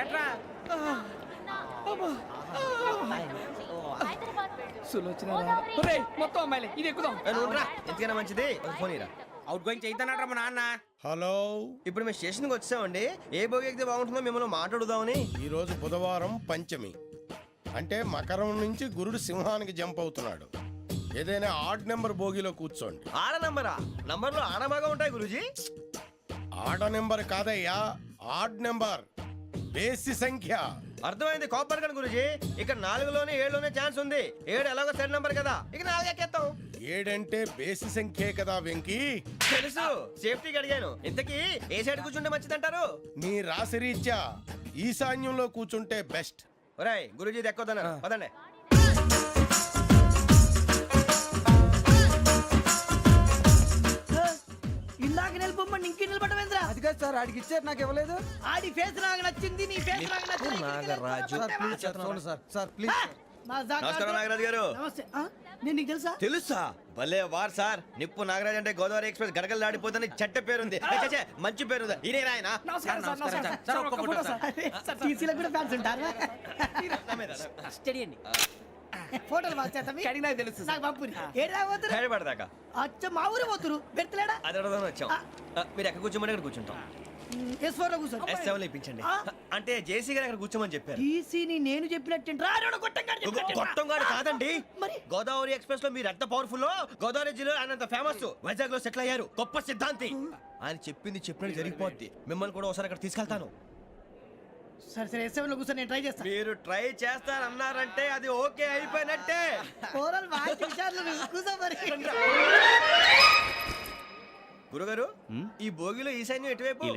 ఏట్రా మొత్తం అమ్మాయిలే ఇది ఎక్కుదాం. ఎందుకైనా మంచిది ఫోన్ ఇరా. అవుట్ గోయింగ్ చేద్దానట్రా మా నాన్న. హలో, ఇప్పుడు మేము స్టేషన్కి వచ్చామండి. ఏ బోగి ఎక్కితే బాగుంటుందో మిమ్మల్ని మాట్లాడుదామని. ఈరోజు బుధవారం పంచమి, అంటే మకరం నుంచి గురుడు సింహానికి జంప్ అవుతున్నాడు. ఏదైనా ఆడ్ నెంబర్ బోగిలో కూర్చోండి. ఆడ నంబరా? నంబర్లో ఆడ బాగా ఉంటాయి గురూజీ. ఆడ నెంబర్ కాదయ్యా, ఆడ్ నెంబర్, బేసి సంఖ్య. అర్థమైంది, కాపర్ కానీ గురూజీ. ఇక్కడ 4లోనే 7లోనే ఛాన్స్ ఉంది. 7 ఎలాగో సెడ్ నంబర్ కదా, ఇక 4 ఎక్కేస్తాం. 7 అంటే బేసి సంఖ్యే కదా వెంకీ. తెలుసు, సేఫ్టీకి అడిగాను. ఇంతకీ ఏ సైడ్ కూర్చుంటే మంచిదంటారు? నీ రాశి రీత్యా ఈశాన్యంలో కూర్చుంటే బెస్ట్. ఒరాయ్ గురూజీ దెక్కొద్దన్నారు, పదండి. ఇందాక నిలబొమ్మని ఇంకే నిలబడమేంద్రా? అది కాదు సార్, ఆడికి ఇచ్చారు నాకు ఇవ్వలేదు. ఆడి ఫేస్ నాకు నచ్చింది, నీ ఫేస్ నాకు నచ్చింది. నాగరాజు. Sir please. నమస్కారం నాగరాజు గారు. నమస్తే. నేను నీకు తెలుసా? తెలుసా? భలే వార్ సార్. నిప్పు నాగరాజ్ అంటే గోదావరి ఎక్స్ప్రెస్ గడగలు దాడిపోతుంది చెట్ట పేరుంది. మంచి పేరు. ఈయన ఆయన నమస్కారం సార్, నమస్కారం సార్. ఒక్క ఫోటో సార్. టీసీలో కూడా ఫ్యాన్స్ ఉంటారా? స్టడీ అండి. ఫోటోలు మార్చేస్తాం. కడిగి నాకు తెలుసు నాకు పంపుని. ఏడా పోతురు? హైదరాబాద్ అచ్చ మా ఊరు పోతురు. పెడతలేడా? అది అడగదామని వచ్చాం. మీరు ఎక్కడ కూర్చోమని అక్కడ కూర్చుంటాం. S4 లో కూర్చో. S7 ఇప్పించండి. అంటే జేసీ గారు అక్కడ కూర్చోమని చెప్పారు. టీసీని నేను చెప్పినట్టు రాడు గొట్టంగాడు కాదండి. మరి గోదావరి ఎక్స్ప్రెస్ లో మీరు ఎంత పవర్ఫుల్, గోదావరి జిల్లా ఆయన ఫేమస్, వైజాగ్ లో సెటిల్ అయ్యారు, గొప్ప సిద్ధాంతి. ఆయన చెప్పింది చెప్పినట్టు జరిగిపోద్ది. మిమ్మల్ని కూడా ఒకసారి అక్కడ తీసుకెళ్తాను. సరే సరే, S7 లో కూర్చో, నేను ట్రై చేస్తాను. మీరు ట్రై చేస్తారన్నారంటే అది ఓకే అయిపోయినట్టే. ఓరల్ వాయిస్ విషయాలు కూర్చో మరి. గురుగారు, ఈ భోగిలో ఈశాన్యం ఎటువైపు?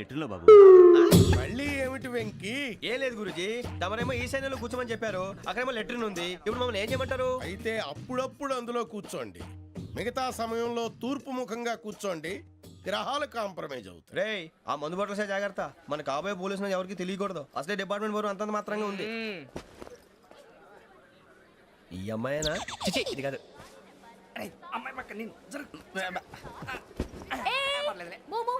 మళ్ళీ ఏమిటి వెంకీ? ఏం లేదు గురుజీ, తమరేమో ఈశాన్యంలో కూర్చోమని చెప్పారు. అక్కడేమో లెట్రిన్ ఉంది. ఇప్పుడు మమ్మల్ని ఏం చేయమంటారు? అయితే అప్పుడప్పుడు అందులో కూర్చోండి. మిగతా సమయంలో తూర్పు ముఖంగా కూర్చోండి. గ్రహాలు కాంప్రమైజ్ అవుతాయి. రే, ఆ మందు బట్టలసే జాగ్రత్త. మన కాబోయే పోలీసులు ఎవరికి తెలియకూడదు. అసలే డిపార్ట్మెంట్ బోరు అంతంత మాత్రంగా ఉంది. ఈ అమ్మాయినా? చిచి, ఇది కాదు. అమ్మాయి పక్క నేను Momo,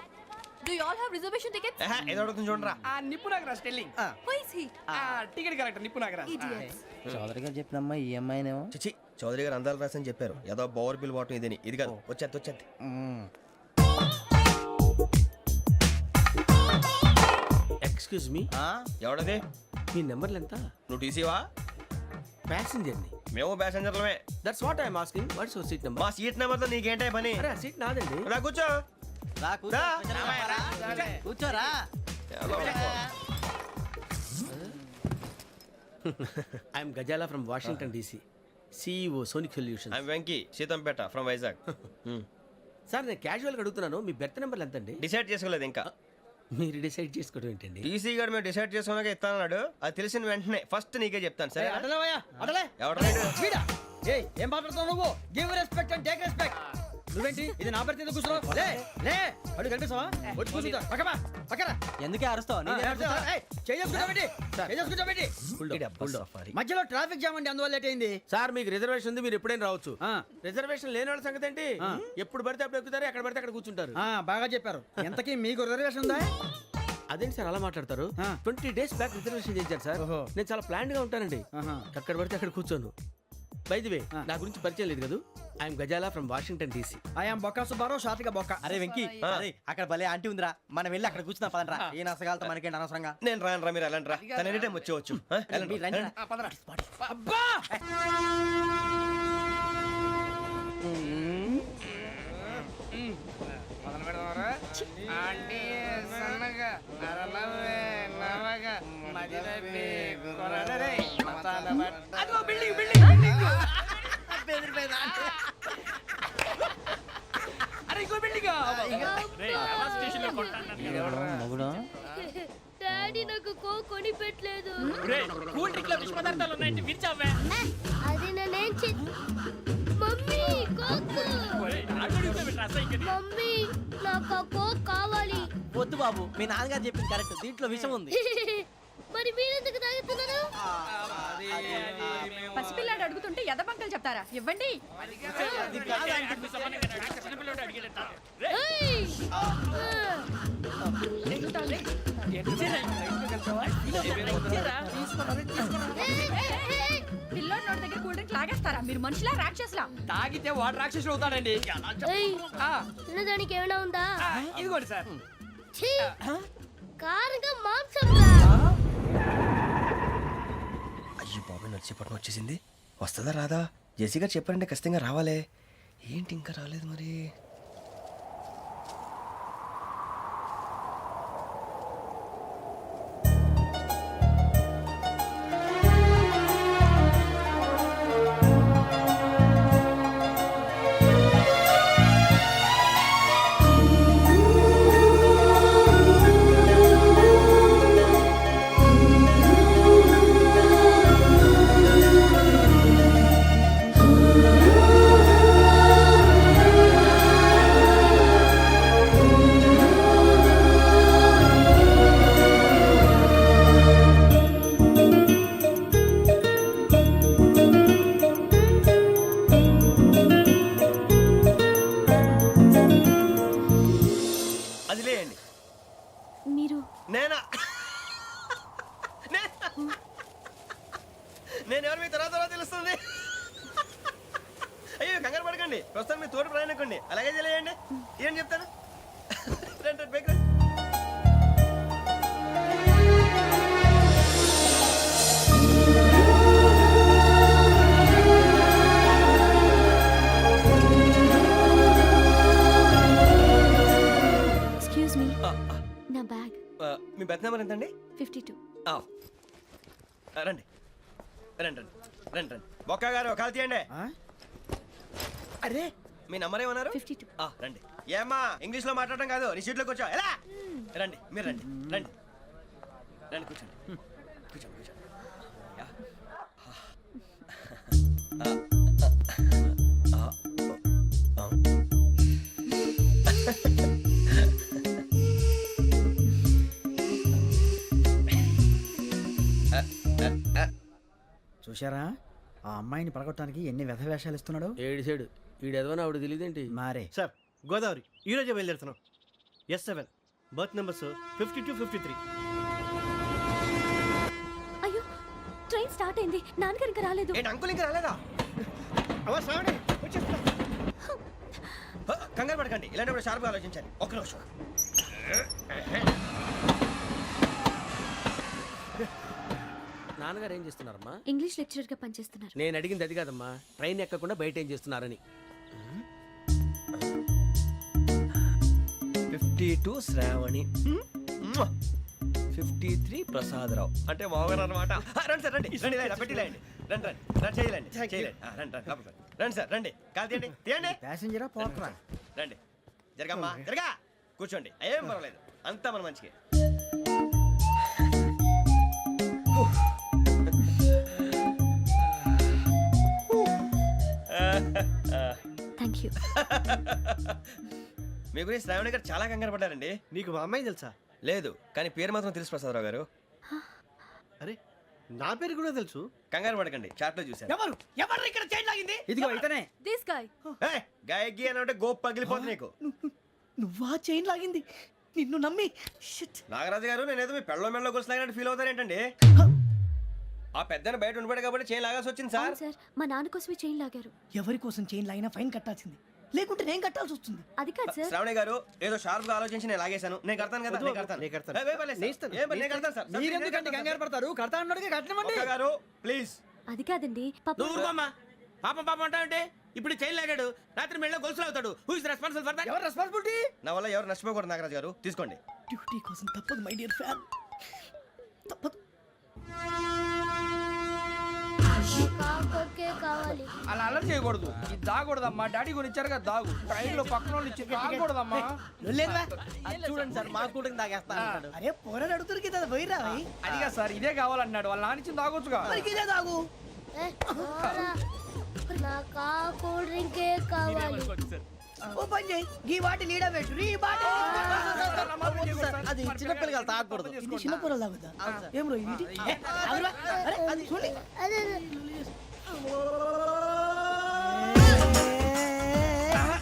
do you all have reservation tickets? ఏదో అడుగుతుంది చూడరా. ఆ నిప్పు Nagaraj telling. Who is he? Ticket correct నిప్పు నాగరాజ్. Idiots. చౌదరి గారు చెప్పినమ్మా ఈ అమ్మాయినేమో. చిచి, చౌదరి గారు అందాలు రాసని చెప్పారు. ఏదో బోర్ బిల్ వాటం ఇదని. ఇది కాదు, వచ్చేది. Excuse me, ఎవడది? మీ నెంబర్లు ఎంత? నువ్వు టీసీవా? ప్యాసింజర్ ని. మేము ప్యాసెంజర్లమే. That's what I'm asking. What's your seat number? మా సీట్ నెంబర్ తో నీకేంటే పని? అరే ఆ సీట్ నాదండి. రా కూర్చో. రా. కూర్చోరా. I'm Gazala from Washington DC, CEO Sonic Solutions. I'm Venky, Seethampeta from Vizag. Sir నేను క్యాజువల్ గా అడుగుతున్నాను, మీ బెర్త్ నెంబర్లు ఎంత అండి? డిసైడ్ చేసుకోలేదు ఇంకా. మీరు డిసైడ్ చేసుకోవడం ఏంటండి? టీసీ గారు మేము డిసైడ్ చేసుకున్నాక ఇస్తానన్నాడు. అది తెలిసిన వెంటనే ఫస్ట్ నీకే చెప్తాను. సరే? అడలే ఎవరు? ఏం మాట్లాడుతావు నువ్వు? Give respect and take respect. నువ్వేంటి ఇది నా పరిస్థితి ఎందుకు కూర్చున్నావు? లే లే, అడుగు కనిపిస్తావా? వచ్చి కూర్చుంటా. పక్కన ఎందుకే అరుస్తావు? మధ్యలో ట్రాఫిక్ జామ్ అండి, అందువల్ల లేట్ అయింది. సార్ మీకు రిజర్వేషన్ ఉంది, మీరు ఎప్పుడైనా రావచ్చు. రిజర్వేషన్ లేని వాళ్ళ సంగతి ఏంటి? ఎప్పుడు పడితే అప్పుడు ఎక్కుతారు, ఎక్కడ పడితే అక్కడ కూర్చుంటారు. బాగా చెప్పారు. ఎంతకీ మీకు రిజర్వేషన్ ఉందా? అదేంటి సార్ అలా మాట్లాడతారు? 20 days బ్యాక్ రిజర్వేషన్ చేశారు సార్. నేను చాలా ప్లాన్డ్ గా ఉంటానండి. అక్కడ పడితే అక్కడ కూర్చోను. బై ది వే, నా గురించి పరిచయం లేదు కదా. I'm Gazala from Washington DC. I'm Bokka Subbarao, షార్ట్గా బొక్క. అరే వెంకీ, అక్కడ భలే ఆంటీ ఉందిరా, మనం వెళ్ళి అక్కడ కూర్చున్నా పదనరా. ఏ నసగాలతో మనకేంటి అనవసరంగా. నేను రాను, మీరు ఎలాంటి రా. తన ఎనీ టైం వచ్చేవచ్చు. అబ్బా డాడీ నాకు కోక్ కొని పెట్టలేదు. అది నేనేం మమ్మీ కోక్. మమ్మీ నాకు కోక్ కావాలి. వద్దు బాబు, మీ నాన్నగారు చెప్పింది కరెక్ట్, దీంట్లో విషయం ఉంది. మరి మీరెందుకు తాగుతున్నారు? పసిపిల్లాడు అడుగుతుంటే ఎదబంకలు చెప్తారా? ఇవ్వండి. ఏయ్! ఏయ్! పిల్లోడి నోటి దగ్గర కూల్ డ్రింక్ లాగేస్తారా? మీరు మనుషులా రాక్షసులా? తాగితే వాడు రాక్షసుడు అవుతాడండి. ఏయ్! ఆ, తినడానికి ఏమైనా ఉందా? ఇదిగోండి సార్. ఛీ! కారంగా మాంసం రా. అయ్యి బాబు నడిచేపట్నం వచ్చేసింది. వస్తుందా రాదా? జెసి గారు చెప్పారంటే ఖచ్చితంగా రావాలే. ఏంటి ఇంకా రాలేదు మరి? అది లేయండి. మీరు నేనా? నేను ఎవరు మీ తర్వాత తెలుస్తుంది. అయ్యో కంగారు పడకండి, ప్రస్తుతం మీ తోటి ప్రయాణకండి. అలాగే తెలియండి. ఏం చెప్తాను? రండి బైక్ రండి. ఎక్స్క్యూజ్ మీ, నా బ్యాగ్. మీ బెత్ నెంబర్ ఎంతండి? 52. రండి రండి రండి రండి రండి. బొక్క గారు కాల్ తీయండి. అరే మీ నంబర్ ఏమన్నారు? 52. రండి. ఏమ్మా ఇంగ్లీష్ లో మాట్లాడడం కాదు, నీ సీట్లో కూర్చో. ఎలా రండి, మీరు రండి రండి రండి కూర్చోండి కూర్చోండి కూర్చోండి. యా. చూశారా ఆ అమ్మాయిని పడగొట్టడానికి ఎన్ని వ్యధ వేషాలు ఇస్తున్నాడు. ఏడు సైడు ఈడు ఎదవని ఆవిడ తెలియదేంటి? మారే సార్ గోదావరి ఈరోజే బయలుదేరుతున్నాం. S7 berth numbers 52, 53. అయ్యో, ట్రైన్ స్టార్ట్ అయింది. నాన్నగారు ఇంకా రాలేదు. ఏంటి అంకుల్ ఇంకా రాలేదా? కంగారు పడకండి, ఇలాంటప్పుడు షార్ప్గా ఆలోచించండి. ఒక్క నిమిషం. నాన్నగారు ఏం చేస్తున్నారమ్మా? ఇంగ్లీష్ లెక్చరర్ గా పనిచేస్తున్నారు. నేను అడిగింది అది కాదమ్మా, ట్రైన్ ఎక్కకుండా బయట ఏం చేస్తున్నారని. 52 శ్రావణి, 53 ప్రసాదరావు అంటే మామగారు అనమాట. రండి సార్ రండి రండి, ఇలా పెట్టి లేండి. రండి రండి రండి, చేయలేండి చేయలేండి. రండి రండి లోపలికి రండి. రండి సార్ రండి, కాల్ తీయండి తీయండి. ప్యాసింజరా పోట్రా. రండి జరగమ్మా జరగా, కూర్చోండి. ఏం పర్వాలేదు, అంతా మన మంచికి. Thank you. మీ గురించి శ్రావణి గారు చాలా కంగారు పడ్డారండి. నీకు మా అమ్మాయి తెలుసా? లేదు, కానీ పేరు మాత్రం తెలుసు ప్రసాదరావు గారు. అరే నా పేరు కూడా తెలుసు. కంగారు పడకండి, చాట్ లో చూశాను. ఎవరు ఎవరు ఇక్కడ చైన్ లాగింది? ఇదిగో ఇతనే. This guy. గాయకి అని అంటే గోప్ పగిలిపోతుంది నీకు. నువ్వా చైన్ లాగింది? నిన్ను నమ్మి నాగరాజు గారు, నేనేదో మీ పెళ్ళ మెళ్ళలో గురిసిలాగినట్టు ఫీల్ అవుతారేంటండి? ఆ పెద్దని బయట ఉండిపోయాడు కాబట్టి చైన్ లాగాల్సి వచ్చింది సార్. అవును సార్, మా నాన్న కోసమే చైన్ లాగారు. ఎవరి కోసం చైన్ లాగినా ఫైన్ కట్టాల్సింది, లేకుంటే నేను కట్టాల్సి వస్తుంది. అది కాదు సార్. శ్రావణి గారు ఏదో షార్ప్ గా ఆలోచించి నేను లాగేశాను. నేను కడతాను కదా, నేను కడతాను. నేను కడతాను. ఏ, పర్లేదు సార్. నేను ఇస్తాను. ఏ, నేను కడతాను సార్. మీరెందుకంటే కంగారు పడతారు? కడతా అన్నాడుగా కట్టమండి. ఒక్క గారు ప్లీజ్. అది కాదండి పాప. నువ్వు ఊరుకోమ్మా. పాపం పాపం అంటావంటే ఇప్పుడు చైన్ లాగాడు, రాత్రి మెళ్ళ గొలుసులు అవుతాడు. Who is responsible for that? ఎవరు రెస్పాన్సిబిలిటీ? నా వల్ల ఎవరు నష్టపోకూడదు నాగరాజు గారు, తీసుకోండి. డ్యూటీ కోసం తప్పదు మై డియర్ ఫ్యాన్, తప్పదు. కాకొక్కే కావాలి. అలా అలర్ చేయకూడదు. ఇది దాగకూడదమ్మా. డాడీ కొని ఇచ్చారు కదా దాగు. ట్రైన్ లో పక్కన వాళ్ళు ఇచ్చి దాగకూడదమ్మా. చూడండి సార్, మా కూడా తాగేస్తా. అరే పోరాడు అడుగుతారు కదా పోయిరా. అదిగా సార్, ఇదే కావాలన్నాడు. వాళ్ళ నానిచ్చింది తాగొచ్చుగా. ఇదే తాగు. ఏ, పోరా. నాకు ఆ కూల్ డ్రింకే కావాలి. ఓ పని చేయి ఈ బాటి లీడ పెట్టు ఈ బాటి అది చిన్నపిల్లలు తాగకూడదు. ఇది చిన్న పొరలు తాగుతా ఏం రో ఇది అది చూడండి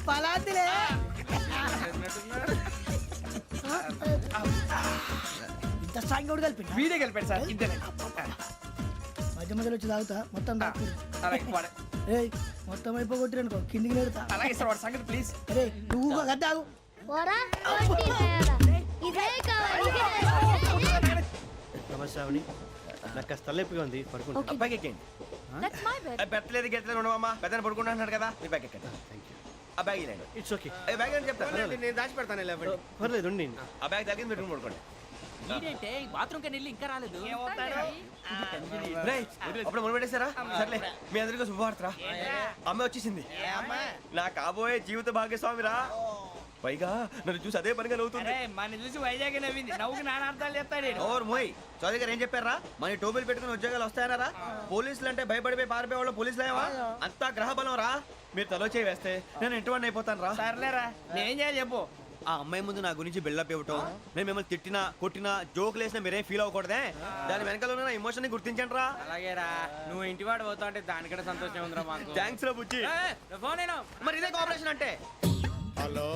పలాతిలే ఇంత స్ట్రాంగ్ కూడా కలిపి వీడే గెలిపాడు సార్ ఇద్దరే మధ్య మధ్యలో వచ్చి తాగుతా మొత్తం తాగు అలాగే వాడు- ఏయ్ మొత్తం అయిపోగొట్టి అనుకో కిందికి నేడుతా అలాగే సార్ వాడు సంగతి ప్లీజ్ అరే నువ్వు గద్ద తాగు నమస్తే శ్రావణి నాకు కాస్త తలెప్పిగా ఉంది పడుకుంటా Okay. అబ్బాయికి ఎక్కండి That's my bed. పెట్టలేదు గెట్టలేదు ఉండవమ్మా పెద్దని పడుకుంటున్నాడు కదా మీ బ్యాగ్ ఎక్కండి ఆ బ్యాగ్ ఇలాండి ఇట్స్ ఓకే ఏ బ్యాగ్ అని చెప్తాను నేను దాచి పెడతాను పర్లేదు ఉండి ఆ బ్యాగ్ తగ్గింది పెట్టుకుని పడుకోండి రేయ్, అప్పుడు మొదలు పెట్టేశారా సర్లే మీ అందరికీ శుభవార్తరా అమ్మ వచ్చేసింది నా కాబోయే జీవిత భాగ్యస్వామిరా పైగా నన్ను చూసి అదే పనిగా నవ్వుతుంది మన చూసి వైజాగ్ నవ్వింది నవ్వుకి నాన్న అర్థాలు చెప్తాడు ఓర్ మోయ్ చౌదరి గారు ఏం చెప్పారా మన టోబీలు పెట్టుకుని ఉద్యోగాలు వస్తాయనరా పోలీసులు అంటే భయపడిపోయి పారిపోయే వాళ్ళు పోలీసులేవా అంతా గ్రహ బలం రా మీరు తలో చేయి వేస్తే నేను ఇంటివాడిని అయిపోతాను రా సర్లేరా నేనేం చేయాలి చెప్పు ఆ అమ్మాయి ముందు నా గురించి బిల్డప్ ఇవ్వటం నేను మిమ్మల్ని తిట్టినా కొట్టినా జోకులు వేసినా మీరేం ఫీల్ అవ్వకూడదే దాని వెనకాల ఉన్న ఎమోషన్ ని గుర్తించండి రా అలాగేరా నువ్వు ఇంటి వాడు పోతా అంటే దానికంటే సంతోషం ఉందిరా మాకు థ్యాంక్స్ రా బుజ్జి ఫోన్ మరి ఇదే కోఆపరేషన్ అంటే హలో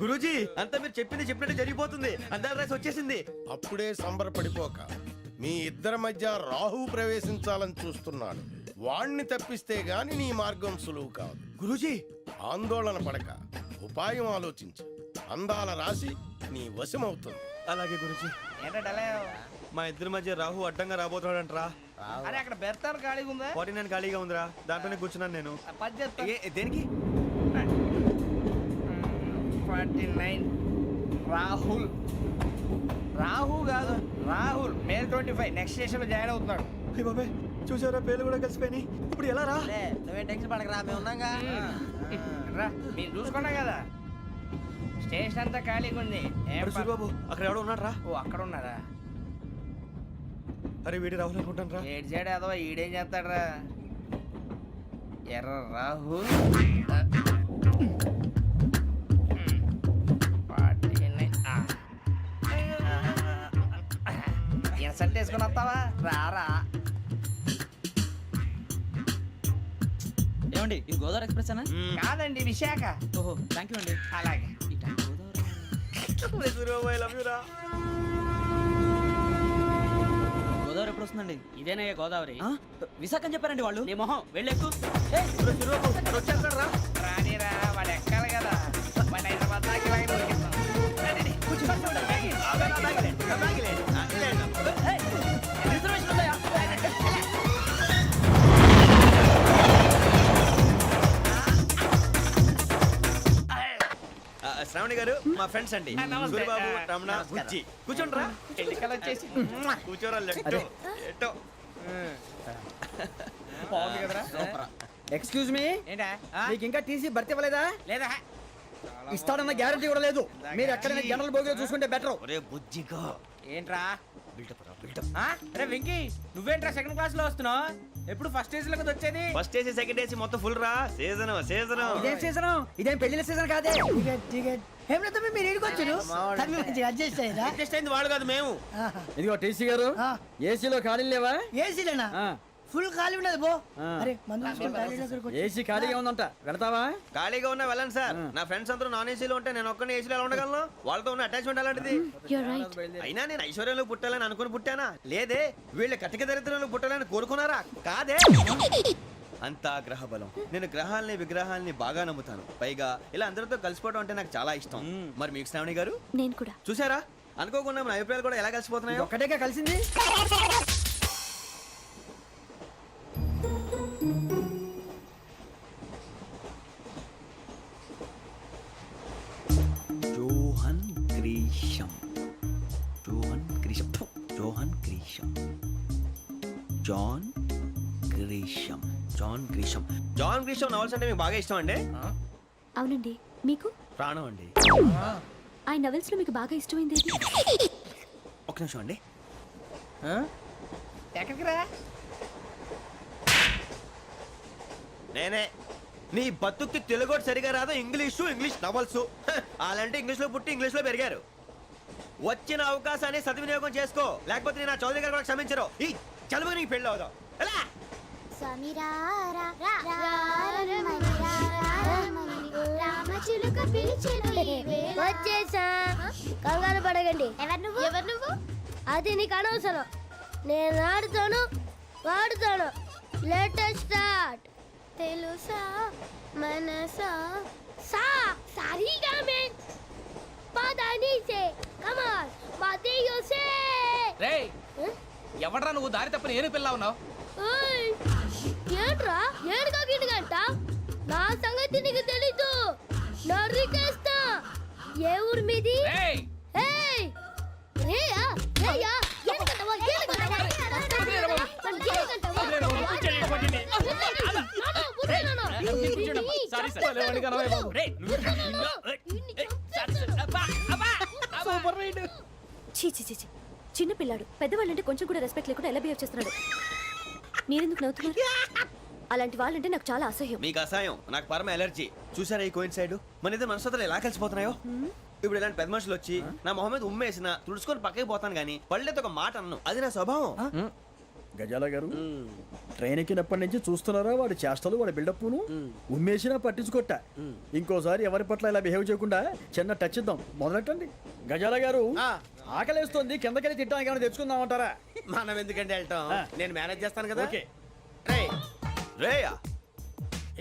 గురూజీ అంతా మీరు చెప్పింది చెప్పినట్టు జరిగిపోతుంది అందరి రైస్ వచ్చేసింది అప్పుడే సంబరపడిపోక మీ ఇద్దరి మధ్య రాహు ప్రవేశించాలని చూస్తున్నాడు వాణ్ణి తప్పిస్తే గాని నీ మార్గం సులువు కాదు గురూజీ ఆందోళన పడక ఉపాయం ఆలోచించు అందాల రాశి నీ వశమవుతుంది అలాగే గురూజీ ఏంటంటే మా ఇద్దరి మధ్య రాహు అడ్డంగా రాబోతున్నాడంట్రా అరే అక్కడ బెర్తాను ఖాళీగా ఉందా 49 ఖాళీగా ఉందిరా దాంట్లోనే కూర్చున్నాను నేను పది చెప్తా దేనికి 49 రాహుల్ రాహు కాదు రాహుల్ మే 25 నెక్స్ట్ స్టేషన్ లో జాయిన్ అవుతున్నాడు అయ్య బాబాయ్ చూసారా పేర్లు కూడా కలిసిపోయినాయి ఇప్పుడు ఎలా రా నువ్వేం టెన్షన్ పడకరా మేము ఉన్నాగా రా మీరు చూసుకున్నా కదా స్టేషన్ అంతా ఖాళీగా ఉంది ఏం అరే సూరిబాబు అక్కడ ఎవడో ఉన్నాడు రా ఓ అక్కడ ఉన్నారా అరే వీడి రాహుల్ అనుకుంటాను రా ఏడు సైడ్ అదో ఈడేం చేస్తాడరా ఎర్ర రాహుల్ ఇన్సల్ట్ వేసుకుని వస్తావా రారా ఏమండి ఇది గోదావరి ఎక్స్ప్రెస్ అనా కాదండి విశాఖ ఓహో థ్యాంక్ యూ అండి అలాగే సూరిబాబు ఐ లవ్ యు రా గోదావరి ఎప్పుడు వస్తుందండి ఇదేనయ్య గోదావరి విశాఖ అని చెప్పారండి వాళ్ళు నీ మొహం వెళ్ళెక్కు వచ్చేస్తాడు రా రానిరా వాడు ఎక్కాలి కదా వాడు హైదరాబాద్ దాకా ఇలాగే దొరికిస్తాం. రండి, రండి. కూర్చో. రిజర్వేషన్ ఉన్నాయా శ్రావణి గారు మా ఫ్రెండ్స్ అండి నమస్తే. సూరిబాబు రమణ బుజ్జి కూర్చోండి రా ఎన్నికలు వచ్చేసి కూర్చోరా లెట్టో ఎట్టో బాగుంది కదరా ఎక్స్క్యూజ్ మీ ఏంటా మీకు ఇంకా టీసీ భర్తీ ఇవ్వలేదా లేదా ఇస్తాడన్న గ్యారంటీ కూడా లేదు మీరు ఎక్కడైనా జనరల్ బోగిలో చూసుకుంటే బెటర్ ఒరే బుజ్జిగా ఏంట్రా బిల్డప్ రా బిల్డప్ అరే వెంకీ నువ్వేంట్రా సెకండ్ క్లాస్ లో వస్తున్నావు ఎప్పుడు ఫస్ట్ ఏజ్ లో వచ్చేది ఫస్ట్ ఏసీ సెకండ్ ఏసీ మొత్తం ఫుల్ రా సీజన్ సీజన్ ఇదేం సీజన్ ఇదేం పెళ్లిన సీజన్ కాదే టికెట్ టికెట్ ఏమిటో మీరు ఇడికి వచ్చారు తమ్మి మంచిగా అడ్జస్ట్ అయ్యారా అడ్జస్ట్ అయింది వాళ్ళు కాదు మేము ఇదిగో టీసీ గారు ఏసీలో ఖాళీ లేవా ఏసీలేనా ఫుల్ ఖాళీ ఉన్నది పో అరే మందు తీసుకొని టాయిలెట్ దగ్గరకు వచ్చి. ఏసీ ఖాళీగా ఉందంట వెళతావా ఖాళీగా ఉన్నా వెళ్ళండి సార్ నా ఫ్రెండ్స్ అందరూ నాన్ ఏసీలో ఉంటే నేను ఒక్కనే ఏసీలో ఎలా ఉండగలను వాళ్ళతో ఉన్న అటాచ్మెంట్ అలాంటిది You're right. అయినా నేను ఐశ్వర్యంలో పుట్టాలని అనుకుని పుట్టానా లేదే వీళ్ళ కటిక దరిద్రంలో పుట్టాలని కోరుకున్నారా కాదే అంతా గ్రహ బలం నేను గ్రహాలని విగ్రహాలని బాగా నమ్ముతాను పైగా ఇలా అందరితో కలిసిపోవడం అంటే నాకు చాలా ఇష్టం మరి మీకు శ్రావణి గారు నేను కూడా చూసారా అనుకోకుండా మన అభిప్రాయాలు కూడా ఎలా కలిసిపోతున్నాయో ఒక్కటేగా కలిసింది John Grisham John Grisham John Grisham John Grisham John Grisham John Grisham novels అంటే మీకు బాగా ఇష్టం అండి అవునండి మీకు ప్రాణం అండి ఆ నవెల్స్ లో మీకు బాగా ఇష్టమైంది ఏది? ఒక నిమిషం అండి ఎక్కడికి రా నేనే నీ బతుక్కి తెలుగు సరిగా రాదు, ఇంగ్లీష్ నవల్స్. అలాంటి ఇంగ్లీష్ లో పుట్టి ఇంగ్లీష్ లో పెరిగారు. వచ్చిన అవకాశాన్ని సద్వినియోగం చేసుకో, లేకపోతే నేను నా చౌదరి గారు కూడా క్షమించరు. ఈ చదువు నీకు పెళ్ళి అవుదాం. ఎలా వచ్చేసా, కంగారు పడకండి. ఎవరు నువ్వు? అది నీకు అనవసరం. నేను ఆడుతాను, వాడుతాను. Latest start. తెలుసా మనసా సా సారీగా మే పదని సే కమాల్ బాతియో సే. రేయ్ ఎవడ్రా నువ్వు దారి తప్పని ఏను పిల్ల ఉన్నావు? ఓయ్ ఏంట్రా ఏడుగా గిడుగంట? నా సంగతి నీకు తెలీదు. నరికేస్తా. ఏ ఊరు మీది? రేయ్ ఏయ్ రేయా రేయా ఏడుగంటవా ఏడుగంటవా సారీ సార్. రేయ్ సూపర్ రైడ్. చీ చీ చీ చీ. చిన్న పిల్లాడు పెద్దవాళ్ళంటే కొంచెం కూడా రెస్పెక్ట్ లేకుండా ఎలా బిహేవ్ చేస్తున్నాడు. మీరెందుకు నవ్వుతున్నారు? అలాంటి వాళ్ళంటే నాకు చాలా అసహ్యం. మీకు అసహాయం, నాకు పరమ ఎలర్జీ. చూసారా ఈ కోయిన్ సైడ్? మన ఇద్దరు మనసుతో ఎలా కలిసిపోతున్నాయో. ఇప్పుడు ఇలాంటి పెద్ద మనుషులు వచ్చి నా మొహం మీద ఉమ్మేసిన తుడుచుకొని పక్కకి పోతాను కానీ పళ్ళేతో ఒక మాట అన్ను. అది నా స్వభావం. గజాల గారు ట్రైన్ ఎక్కినప్పటి నుంచి చూస్తున్నారా వాడి చేష్టలు, వాడి బిల్డప్ను. ఉమ్మేసినా పట్టించుకోట. ఇంకోసారి ఎవరి పట్ల ఇలా బిహేవ్ చేయకుండా చిన్న టచ్ ఇద్దాం. మొదలెట్టండి. గజాల గారు ఆకలేస్తోంది, కిందకెళ్ళి తిట్టడానికి ఏమైనా తెచ్చుకుందామంటారా? మనం ఎందుకంటే వెళ్తాం, నేను మేనేజ్ చేస్తాను కదా. ఓకే. రేయా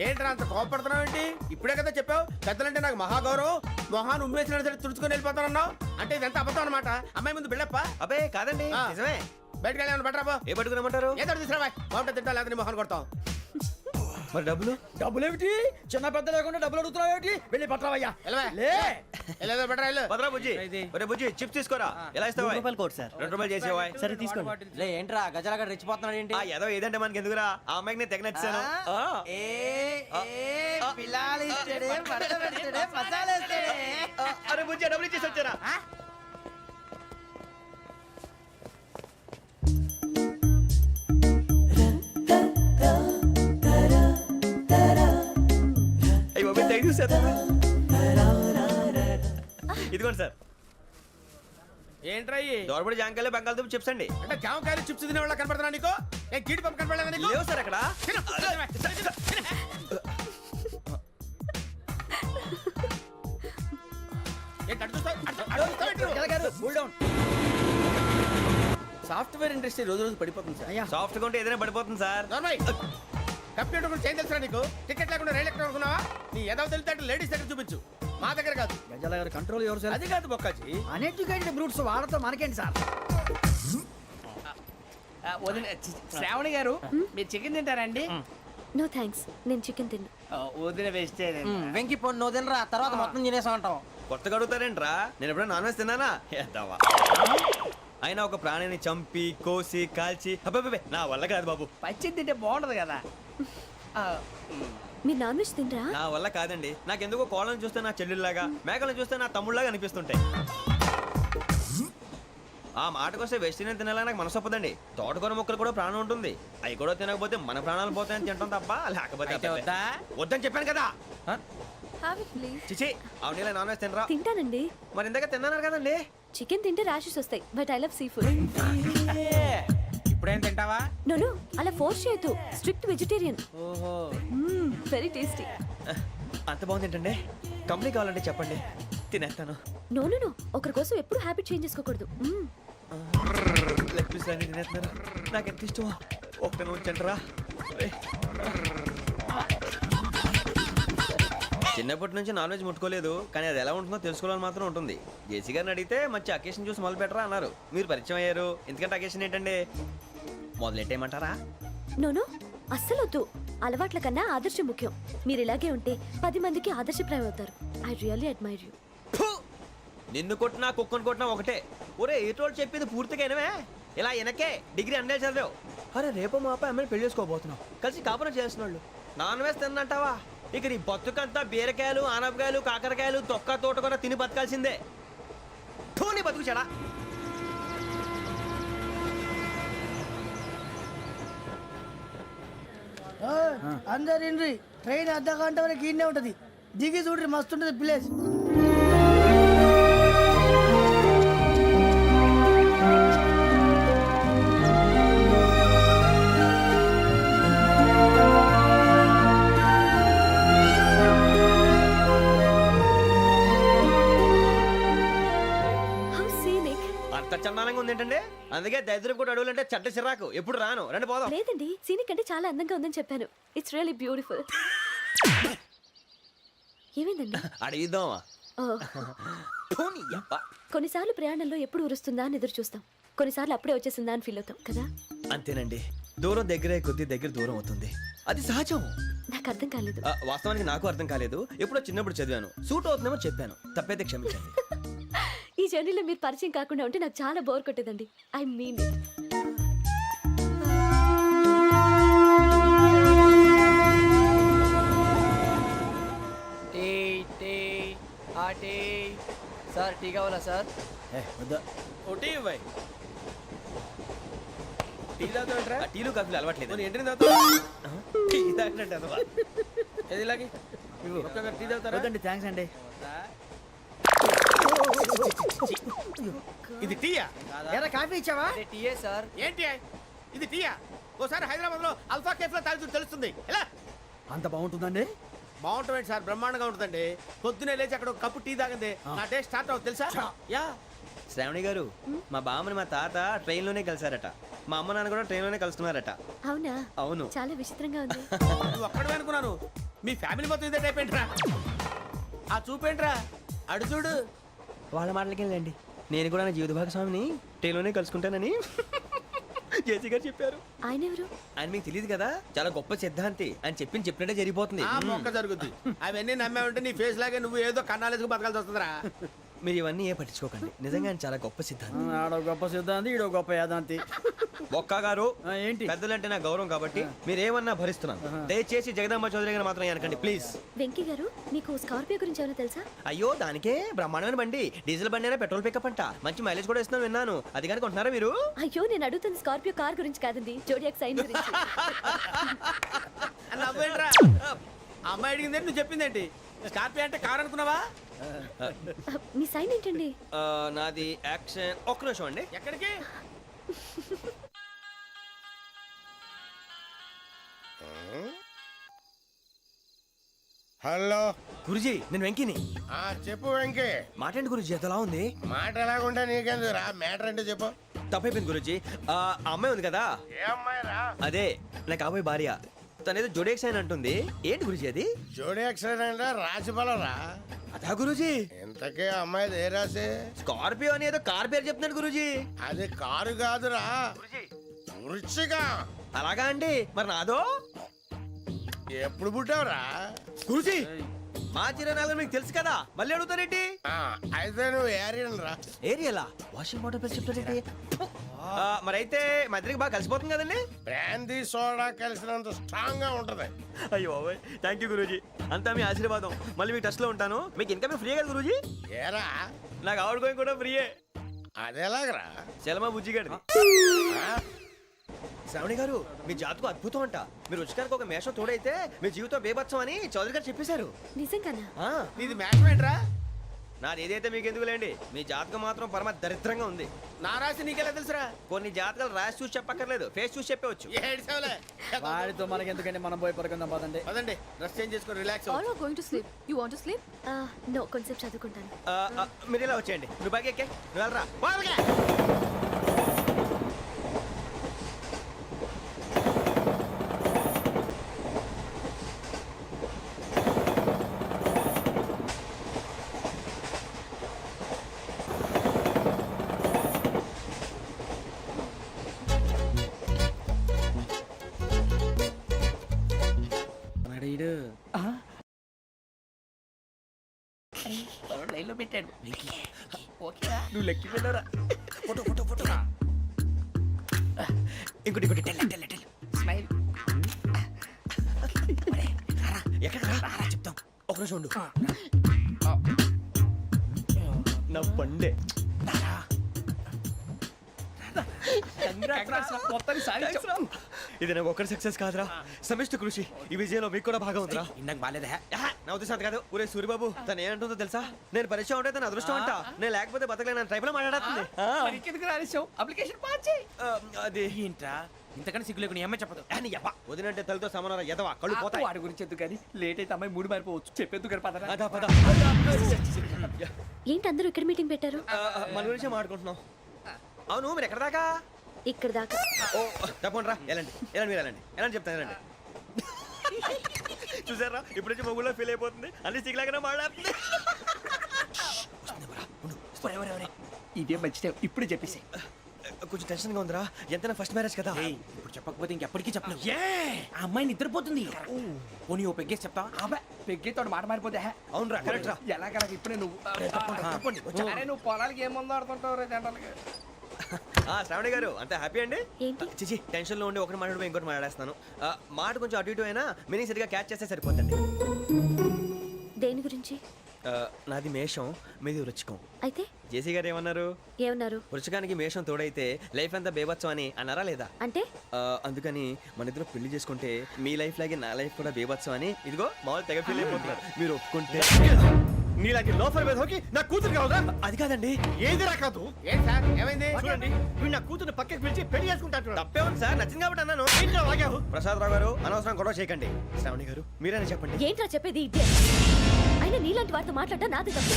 ఏంట్రా అంత కోపడుతున్నావు ఏంటి? ఇప్పుడే కదా చెప్పావు పెద్దలంటే నాకు మహాగౌరవం, మొహాన్ని ఉమ్మేసిన సరే తుడుచుకొని వెళ్ళిపోతానన్నావు. అంటే ఇదంతా అబద్ధం అనమాట. అమ్మాయి ముందు బిల్డప్ప. అబ్బే కాదండి, ఆ. నిజమే. బయటకు వెళ్ళి బట్రాబో. ఏ పట్టుకురమ్మంటారు? ఏదో తీసుకురా బాగుంటుంది తింటా, లేదా మొహన్ కొడతాం. మరి డబ్బులు? డబ్బులేమిటి? చిన్న పెద్ద లేకుండా డబ్బులు అడుగుతున్నావు ఏమిటి? వెళ్ళి పట్టరావయ్యా. వెళ్ళవా? లే వెళ్ళేదో బట్రా వెళ్ళు. భద్రా బుజ్జి, ఒరే బుజ్జి చిప్స్ తీసుకోరా. ఎలా ఇస్తావా? Court sir. 2 రూపాయలు చేసేవా? సరే తీసుకోండి. లే ఏంట్రా గజాల గారు రెచ్చిపోతున్నాడు ఏంటి? ఆ ఏదో ఏదంటే మనకి ఎందుకురా, ఆ అమ్మాయికి నేను తెగ నచ్చాను. అరే బుజ్జి డబ్బులు ఇచ్చేసి వచ్చారా? అయ్యో థ్యాంక్ యూ సార్. ఇదిగోండి సార్. ఏంట్రా ఇయి? దోరబడి జాంకాయలు బంగాళదుంప చిప్స్ అండి. అంటే జామకాయలు చిప్స్ తినే వాళ్ళ కనపడుతున్నా నీకు? ఏ గీడి పంప కనపడలేదా నీకు? లేవు సార్ అక్కడ. తిను, తిను, తిను. ఏంటి అటు చూస్తావు? అటు చూస్తావు ఏంటి నువ్వు? గజాల గారు కూల్ డౌన్. సాఫ్ట్వేర్ ఇండస్ట్రీ రోజు రోజు పడిపోతుంది సార్. అయ్యా సాఫ్ట్ గా ఉంటే ఏదైనా పడిపోతుంది సార్. నార్మల్ కంప్యూటర్ గురించి ఏం తెలుసా నీకు? టికెట్ లేకుండా రైలు ఎక్కడ అనుకున్నావా? నీ ఏదో తెలితే లేడీస్ దగ్గర చూపించు, మా దగ్గర కాదు. గజాల గారు కంట్రోల్ ఎవరు సార్? అది కాదు బొక్కాజీ. అన్ఎడ్యుకేటెడ్ బ్రూట్స్ వాడతాం మనకేంటి సార్? వదిన శ్రావణి గారు మీరు చికెన్ తింటారండి? నో థ్యాంక్స్, నేను చికెన్ తిన్నా. వదిన వేస్తే వెంకి పొన్ను నువ్వు తినరా, తర్వాత మొత్తం తినేసా ఉంటాం. కొత్తగా అడుగుతారేంట్రా? నేను ఎప్పుడైనా నాన్ వెజ్ తిన్నానా? ఎద్దావా. అయినా ఒక ప్రాణిని చంపి కోసి కాల్చి అబ్బబ్బే నా వల్ల కాదు బాబు. పచ్చి తింటే బాగుంటది కదా. మీరు నాన్ వెజ్ తినరా? నా వల్ల కాదండి. నాకెందుకో కోళ్ళని చూస్తే నా చెల్లెళ్ళలాగా, మేకలను చూస్తే నా తమ్ముళ్ళలాగా అనిపిస్తుంటాయి. ఆ మాటకొస్తే వెస్టిరియన్ తినాలని నాకు మనసు ఒప్పదండి. తోటకూర మొక్కలు కూడా ప్రాణం ఉంటుంది. అవి కూడా తినకపోతే మన ప్రాణాలు పోతాయని తింటాం తప్ప లేకపోతే అబ్బబ్బే. వద్దని చెప్పాను కదా. Have it, please. చిచి అవునీ నాన్ వెజ్ తినరా? తింటానండి. మరి ఇందాక తిన్నాను కదండి. చికెన్ తింటే ర్యాషెస్ వస్తాయి, but I love sea food. ఇప్పుడేం తింటావా? నో అలా ఫోర్స్ చేయొద్దు. Strict vegetarian. ఓహో వెరీ టేస్టీ. అంత బాగుంది ఏంటండి? కంపెనీ కావాలంటే చెప్పండి, తినేస్తాను. నో ఒకరి కోసం ఎప్పుడు హ్యాబిట్ చేంజ్ చేసుకోకూడదు. లెగ్ పీస్ అన్ని తినేస్తున్నారు. నాకు ఎంత ఇష్టం. ఒకటే ఉంచండిరా. చిన్నప్పటి నుంచి నాన్ వెజ్ ముట్టుకోలేదు, కానీ అది ఎలా ఉంటుందో తెలుసుకోవాలని మాత్రం ఉంటుంది. జేసీ గారిని అడిగితే మంచి అకేషన్ చూసి మొదలు పెట్టరా అన్నారు. మీరు పరిచయం అయ్యారు, ఎందుకంటే అకేషన్ ఏంటండి? మొదలెట్టేయమంటారా? నో అస్సలు వద్దు. అలవాట్ల కన్నా ఆదర్శం ముఖ్యం. మీరు ఇలాగే ఉంటే 10 మందికి ఆదర్శప్రాయం అవుతారు. I really admire you. నిన్ను కొట్టినా కుక్కను కొట్టినా ఒకటే. ఒరే ఏటోళ్ళు చెప్పింది పూర్తిగా వినవే. ఇలా వెనకే డిగ్రీ అన్నే చదివావు. అరే రేపు మా అబ్బాయి అమ్మాయిని పెళ్లి చేసుకోబోతున్నావు, కలిసి కాపురం చేసిన వాళ్ళు. నాన్ వెజ్ తిన్నంటావా? ఇక నీ బతుకంతా బీరకాయలు, ఆనపకాయలు, కాకరకాయలు, తొక్క తోట కూడా తిని బతకాల్సిందే. నీ బతుకు చెడా. అందరు ఇండ్రి ట్రైన్ అర్ధ గంట వరకు ఇన్నే ఉంటది దిగి చూడ్రి మస్తు ఉంటది ప్లేస్ హౌ సీనిక్. అంత చందానంగా ఉంది ఏంటంటే అందుకే దరిద్రం కూడా అడవులంటే చెడ్డ చిరాకు ఎప్పుడు రాను రండి పోదాం లేదండి సీనిక్ అంటే చాలా అందంగా ఉందని చెప్పాను. It's really beautiful. ఏమైందండి? అడిగిద్దామా ఓ, కొన్నిసార్లు ప్రయాణంలో ఎప్పుడు ఉరుస్తుందా అని ఎదురు చూస్తాం, కొన్నిసార్లు అప్పుడే వచ్చేసిందా అని ఫీల్ అవుతాం కదా. అంతేనండి దూరం దగ్గరే కొద్ది దగ్గర దూరం అవుతుంది అది సహజం నాకు అర్థం కాలేదు. వాస్తవానికి నాకు అర్థం కాలేదు ఎప్పుడో చిన్నప్పుడు చదివాను సూట్ అవుతుందేమో చెప్పాను తప్పైతే క్షమించండి ఈ జర్నీలో మీరు పరిచయం కాకుండా ఉంటే నాకు చాలా బోర్ కొట్టేదండి. I mean it. Tea tea ఆ టీ సార్ టీ కావాలా సార్ వద్దా. ఒకటి ఇవ్వాయి టీ టీలు కాఫీలు అలవాట్లేదు ఏంటి టీ తాగినట్టు అదవా. ఏది ఇలాగే టీ తాగుతారా? వద్దండి థ్యాంక్స్ అండి. ఇది టీయా? ఎరా కాఫీ ఇచ్చావా టీయే సార్ ఏంటి ఇది టీయా? ఓసారి హైదరాబాద్ లో అల్ఫా కేఫ్ లో తాగుతూ తెలుస్తుంది ఎలా అంత బాగుంటుందండి? బాగుంటుంది సార్, బ్రహ్మాండంగా ఉంటుందండి. పొద్దునే లేచి అక్కడ ఒక కప్పు టీ తాగింది నా డే స్టార్ట్ అవుతుంది తెలుసా? యా శ్రావణి గారు మా బామ్మని మా తాత ట్రైన్ లోనే కలిసారట మా అమ్మ నాన్న కూడా ట్రైన్ లోనే కలుస్తున్నారట. అవునా? అవును. చాలా విచిత్రంగా ఉంది. నువ్వు ఒక్కడే అనుకున్నాను, మీ ఫ్యామిలీ మొత్తం ఇదే టైప్ ఏంట్రా? ఆ చూపేంట్రా అడు చూడు. వాళ్ళ మాటలకి వెళ్ళండి నేను కూడా నా జీవిత భాగస్వామిని ట్రైన్ లోనే కలుసుకుంటానని జేసీ గారు చెప్పారు. ఆయన ఎవరు? ఆయన మీకు తెలియదు కదా చాలా గొప్ప సిద్ధాంతి అని చెప్పినట్టే జరిగిపోతుంది. ఆ మొక్క జరుగుద్ది. అవన్నీ నమ్మే ఉంటే నీ ఫేస్ లాగే నువ్వు ఏదో కన్నాలేసుకు బతకాల్సి వస్తుందిరా. మీరు ఇవన్నీ ఏ పట్టించుకోకండి నిజంగా ఆయన చాలా గొప్ప సిద్ధాంతి. ఆడో గొప్ప సిద్ధాంతి ఈడో గొప్ప యాదాంతి. ఒక్క గారు ఏంటి? పెద్దలంటే నా గౌరవం కాబట్టి మీరు ఏమన్నా భరిస్తున్నాను. దయచేసి జగదాంబ చౌదరి గారు మాత్రం అనకండి ప్లీజ్. వెంకీ గారు మీకు స్కార్పియో గురించి ఏమైనా తెలుసా? అయ్యో దానికే బ్రహ్మాండమైన బండి డీజిల్ బండి అయినా పెట్రోల్ పికప్ అంట మంచి మైలేజ్ కూడా ఇస్తున్నాను విన్నాను. అది కానీ కొంటున్నారా మీరు? అయ్యో నేను అడుగుతుంది స్కార్పియో కార్ గురించి కాదండి, జోడియాక్ సైన్ గురించి. నవ్వేంట్రా? అమ్మాయి అడిగింది నువ్వు చెప్పిందేంటి? స్కార్పియో అంటే కారు అనుకున్నావా? మీ సైన్ ఏంటండి? నాది యాక్షన్. ఒక్క నిమిషం అండి. ఎక్కడికి? హలో గురుజీ నేను వెంకిని. చెప్పు వెంకీ. మాట్లాడండి గురుజీ ఎంతలా ఉంది? మాట ఎలాగుంటా నీకెందుకు రా, మ్యాటర్ అంటే చెప్పు. తప్పైపోయింది గురుజీ. ఆ అమ్మాయి ఉంది కదా ఏ అమ్మాయి రా? అదే నా కాబోయే భార్య తనేదో జోడేక్స్ అని అంటుంది. ఏంటి గురుజీ అది? జోడి యాక్సిడెంట్ రాసి రా. అదా గురుజీ? ఇంతకే అమ్మాయి ఏ రాసి? స్కార్పియో అని ఏదో కార్ పేరు చెప్తున్నాడు గురుజీ. అది కారు కాదురా, వృచ్చిక. అలాగా అండి మరి నాదో? ఎప్పుడు పుట్టావురా? గురుజీ మా చిరనాలు మీకు తెలుసు కదా మళ్ళీ అడుగుతారేంటి? అయితే నువ్వు ఏరియన్ రా. ఏరియలా వాషింగ్ వాటర్ పేరు చెప్తారేంటి? మరైతే మా ఇద్దరికి బాగా కలిసిపోతుంది కదండి. బ్రాందీ సోడా కలిసినంత స్ట్రాంగ్ గా ఉంటది. అయ్యో థ్యాంక్ యూ గురూజీ అంతా మీ ఆశీర్వాదం. మళ్ళీ మీకు టచ్ లో ఉంటాను. మీకు ఇన్కమ్ ఫ్రీ కదా గురూజీ? ఏరా నాకు ఆవిడ గోయింగ్ కూడా ఫ్రీయే. అదేలాగరా? చలమా బుజ్జి గారిది. శ్రావణి గారు మీ జాతకు అద్భుతం అంట. మీరు రుచికారికి ఒక మేషం తోడైతే మీ జీవితం బేబత్సం అని చౌదరి గారు చెప్పేశారు. నిజంగానా? నీది మ్యాచ్ ఏంట్రా? నాది ఏదైతే మీకు ఎందుకు లేండి మీ జాతకం మాత్రం పరమ దరిద్రంగా ఉంది. నా రాసి నీకెలా తెలుసురా? కొన్ని జాతకాలు రాసి చూసి చెప్పక్కర్లేదు ఫేస్ చూసి చెప్పవచ్చు. వాడితో మనకి ఎందుకంటే మనం పోయి పడుకుందాం పదండి. పదండి డ్రెస్ చేంజ్ చేసుకొని relax. All are going to sleep. You want to sleep? No, కొంచెం చదువుకుంటాను. మీరు ఇలా వచ్చేయండి. నువ్వు బాగా ఎక్కే నువ్వు వెళ్ళరా. లైన్ లో పెట్టాడు. ఓకేరా నువ్వు లెక్కి వెళ్ళరా. ఫోటో ఫోటో ఫోటో ఇంకోటి ఇంకోటి టెల్ టెల్ టెల్ స్మైల్. ఎక్కడ రారా చెప్తాం. ఒక నిమిషం ఉండు. నా పండే Congrats రా, మొత్తానికి సాధించాం. ఇది నాకు ఒక్కరి సక్సెస్ కాదురా, సమిష్టి కృషి. ఈ విజయంలో మీకు కూడా భాగం ఉందిరా. నాకు బాగాలేదా? నా ఉద్దేశం అది కాదు. ఊరే సూరిబాబు తను ఏమంటుందో తెలుసా? నేను పరిచయం ఉంటే తన అదృష్టం అంట. నేను లేకపోతే బతకలేను ట్రైబ్ లో మాట్లాడుతుంది. మరి ఇంకెందుకు రాలేసావు? అప్లికేషన్ పాస్ చేయి. అది ఏంట్రా ఇంతకన్నా సిగ్గు లేకుండా ఏమై చెప్పదు. వదినంటే తలతో సమానం ఎదవా, కళ్ళు పోతాయి. వాడి గురించి ఎందుకు కానీ లేట్ అయితే అమ్మాయి మూడు మారిపోవచ్చు. చెప్పేందుకు కానీ పదరా. అదా పద. ఏంటి అందరూ ఇక్కడ మీటింగ్ పెట్టారు? మన గురించి మాట్లాడుకుంటున్నాం. అవును మీరు ఎక్కడ దాకా? ఇక్కడ దాకా. ఓ తప్పకుండా రా, వెళ్ళండి వెళ్ళండి, మీరు వెళ్ళండి వెళ్ళండి, చెప్తాను వెళ్ళండి. చూసారా ఇప్పుడు నుంచి మొగుల్లో ఫీల్ అయిపోతుంది, అన్ని సిగ్లాగానే మాట్లాడుతుంది. ఇదే మంచి టైం, ఇప్పుడు చెప్పేసి. కొంచెం టెన్షన్గా ఉందిరా, ఎంతైనా ఫస్ట్ మ్యారేజ్ కదా. ఇప్పుడు చెప్పకపోతే ఇంకెప్పటికీ చెప్పలేవు. ఆ అమ్మాయి నిద్రపోతుంది. పోనీ ఓ పెగ్గేసి చెప్తావా? అబ్బా పెగ్గేతో మాట మారిపోతే అవునరా కరెక్ట్ రా. ఎలాగలా ఇప్పుడే నువ్వు తప్పండి అరే నువ్వు పొలాలకి ఏం ముందు ఆడుతుంటావు రే జనరల్గా. శ్రావణి గారు అంతా హ్యాపీ అండి? ఏంటి? చిచి టెన్షన్ లో ఉండి ఒకటి మాట్లాడిపోయి ఇంకోటి మాట్లాడేస్తాను. మాట కొంచెం అటు ఇటు అయినా మీనింగ్ సరిగా క్యాచ్ చేస్తే సరిపోతుంది. దేని గురించి? నాది మేషం, మీది వృచ్చికం. అయితే జేసీ గారు ఏమన్నారు? ఏమన్నారు? వృచ్చికానికి మేషం తోడైతే లైఫ్ అంతా బేబత్సం అని అన్నారా లేదా? అంటే అందుకని మన ఇద్దరు పెళ్లి చేసుకుంటే మీ లైఫ్ లాగే నా లైఫ్ కూడా బేబత్సం అని ఇదిగో మామూలు తెగ ఫీల్ అయిపోతున్నారు. మీరు ఒప్పుకుంటే నీలాంటి లోఫర్ మీద హోకి నా కూతురు కావదా? అది కాదండి. ఏదిరా కాదు? ఏం సార్ ఏమైంది? చూడండి వీడు నా కూతురు పక్కకి పిలిచి పెళ్లి చేసుకుంటాడు. తప్పే ఉంది సార్, నచ్చింది కాబట్టి అన్నాను. ఏంటో వాగావు? ప్రసాద్ రావు గారు అనవసరం గొడవ చేయకండి. శ్రావణి గారు మీరైనా చెప్పండి. ఏంట్రా చెప్పేది? ఇదే అయినా నీలాంటి వారితో మాట్లాడటం నాది తప్పు.